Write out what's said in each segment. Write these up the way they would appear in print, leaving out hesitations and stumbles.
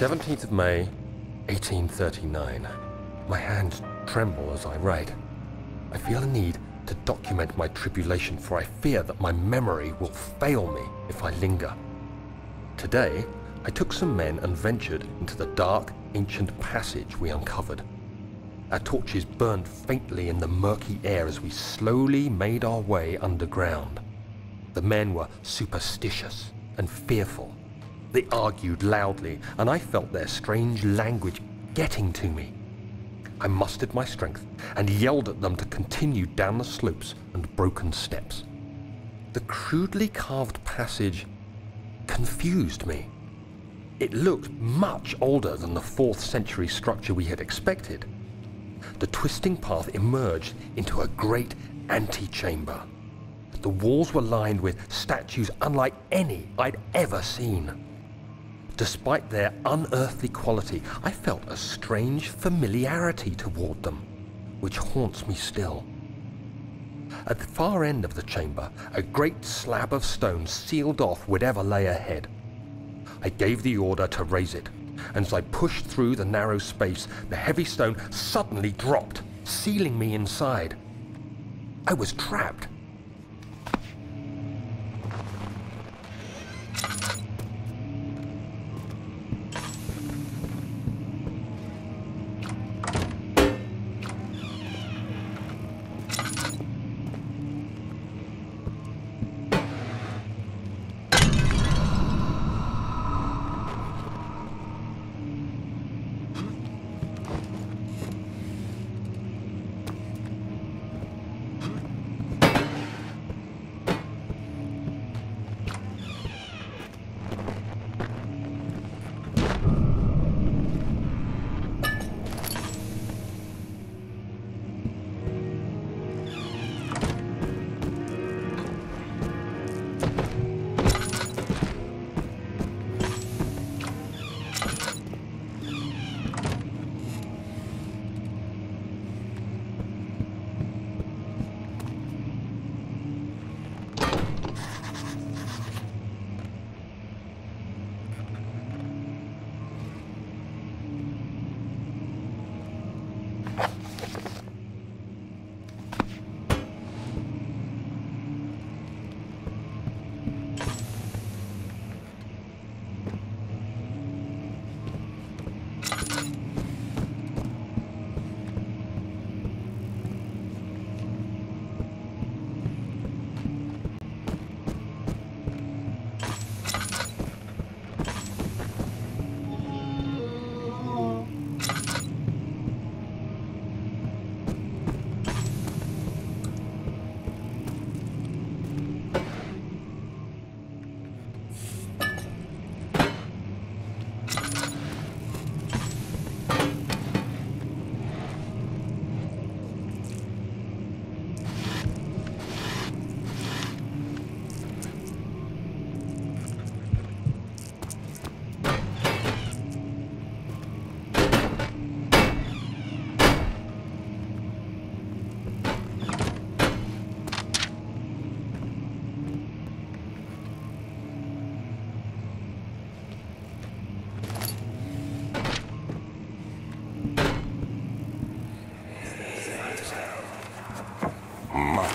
17th of May, 1839. My hands tremble as I write. I feel a need to document my tribulation, for I fear that my memory will fail me if I linger. Today, I took some men and ventured into the dark, ancient passage we uncovered. Our torches burned faintly in the murky air as we slowly made our way underground. The men were superstitious and fearful. They argued loudly, and I felt their strange language getting to me. I mustered my strength and yelled at them to continue down the slopes and broken steps. The crudely carved passage confused me. It looked much older than the 4th century structure we had expected. The twisting path emerged into a great antechamber. The walls were lined with statues unlike any I'd ever seen. Despite their unearthly quality, I felt a strange familiarity toward them, which haunts me still. At the far end of the chamber, a great slab of stone sealed off whatever lay ahead. I gave the order to raise it, and as I pushed through the narrow space, the heavy stone suddenly dropped, sealing me inside. I was trapped.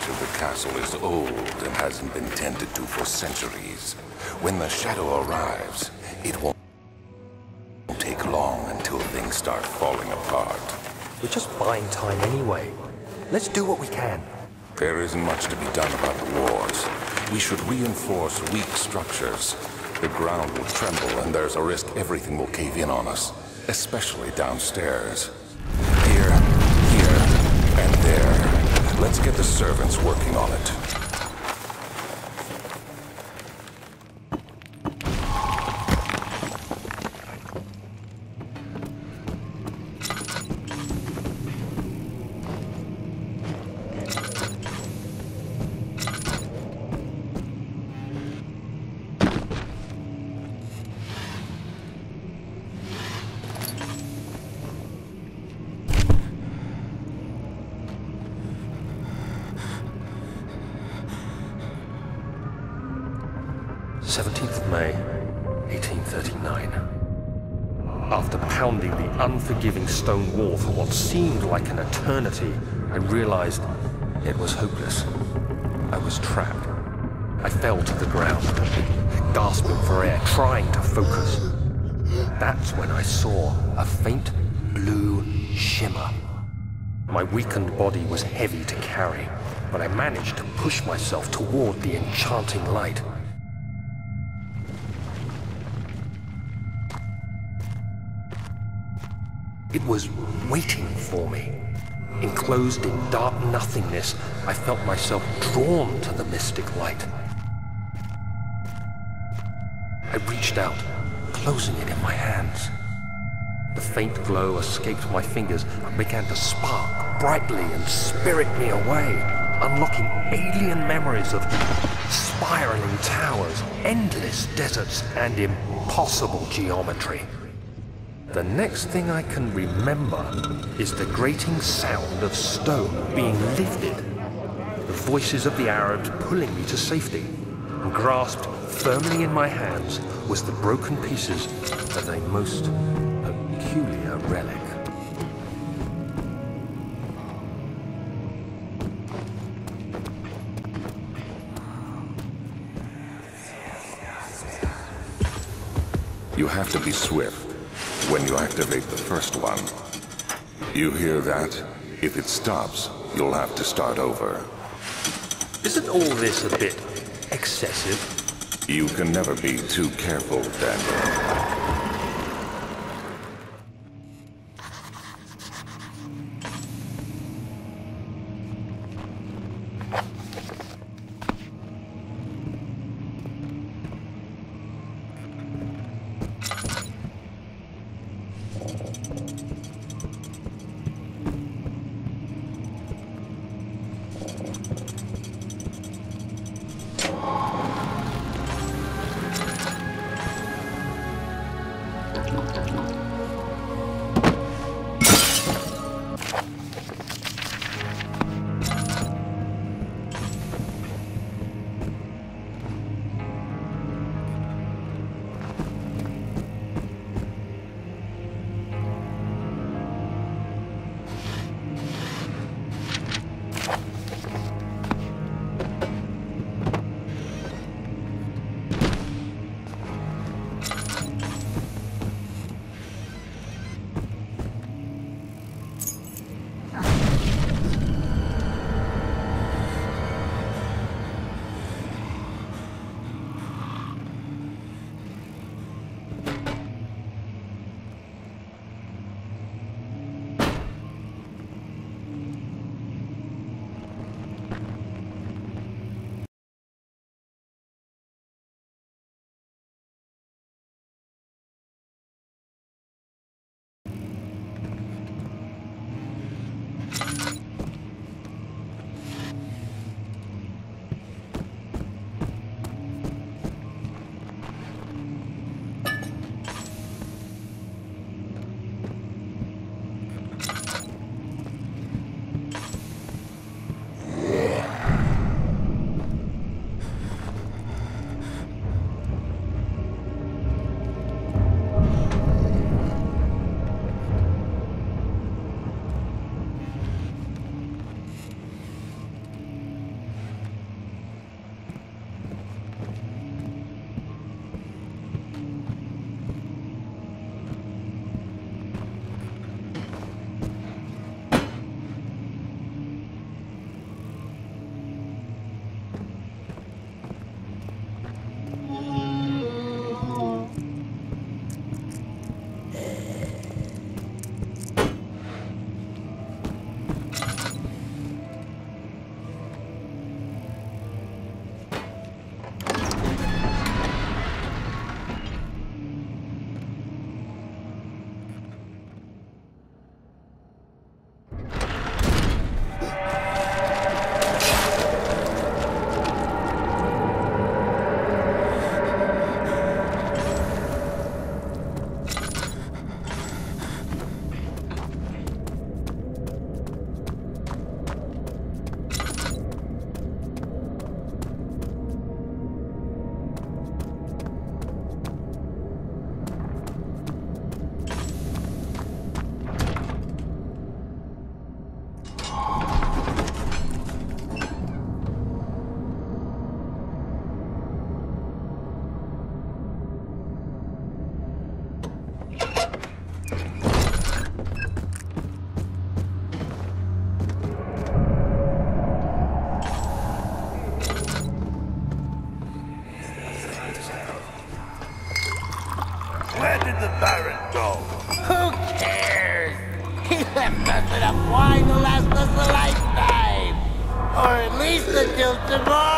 The castle is old and hasn't been tended to for centuries. When the shadow arrives, it won't take long until things start falling apart. We're just buying time anyway. Let's do what we can. There isn't much to be done about the wars. We should reinforce weak structures. The ground will tremble and there's a risk everything will cave in on us, especially downstairs. Here, and there. Let's get the servants working on it. May, 1839. After pounding the unforgiving stone wall for what seemed like an eternity, I realized it was hopeless. I was trapped. I fell to the ground, gasping for air, trying to focus. That's when I saw a faint blue shimmer. My weakened body was heavy to carry, but I managed to push myself toward the enchanting light. It was waiting for me. Enclosed in dark nothingness, I felt myself drawn to the mystic light. I reached out, closing it in my hands. The faint glow escaped my fingers and began to spark brightly and spirit me away, unlocking alien memories of spiraling towers, endless deserts, and impossible geometry. The next thing I can remember is the grating sound of stone being lifted, the voices of the Arabs pulling me to safety, and grasped firmly in my hands was the broken pieces of a most peculiar relic. You have to be swift when you activate the first one. You hear that? If it stops, you'll have to start over. Isn't all this a bit excessive? You can never be too careful, Daniel. us a lifetime! Or at least until tomorrow!